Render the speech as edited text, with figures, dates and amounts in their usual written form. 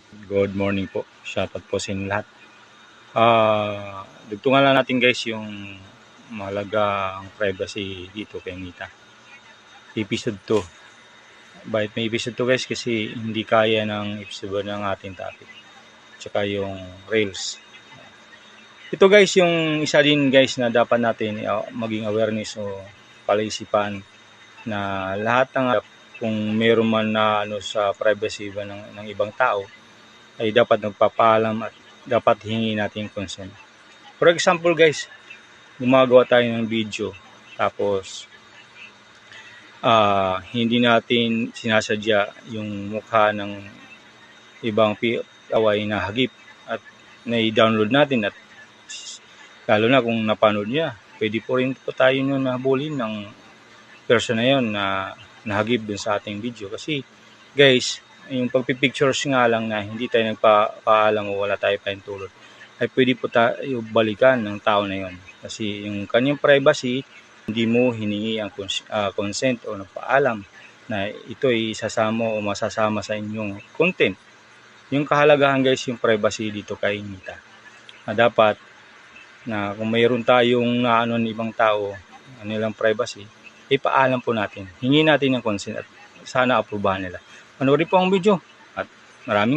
Good morning po. Shoutout po sa inyo lahat. Dugtungan lang natin guys yung mahalagang privacy dito kay Nita. Episode 2. Bakit may episode 2 guys? Kasi hindi kaya ng episode 1 ng ating topic. Tsaka yung Reels. Ito guys yung isa din guys na dapat natin maging awareness o palaisipan na lahat ng kung meron man na sa privacy ba ng ibang tao ay dapat nagpapaalam at dapat hingi natin consent. For example guys, gumagawa tayo ng video tapos hindi natin sinasadya yung mukha ng ibang away na hagip at na-download natin at lalo na kung napanood niya, pwede po rin po tayo nung nahabulin ng person na yun na nahagip dun sa ating video. Kasi guys, yung pagpipictures nga lang na hindi tayo nagpaalam o wala tayo paintulot, ay pwede po tayo balikan ng tao na yun. Kasi yung kanyang privacy, hindi mo hiningi ang consent o nagpaalam na ito ay sasama o masasama sa inyong content. Yung kahalagahan guys, yung privacy dito kay Nita. Na dapat na kung mayroon tayong ng ibang tao, nilang privacy, ipaalam po natin. Hingi natin ng consent at sana aprobahan nila. Panoorin po ang video at maraming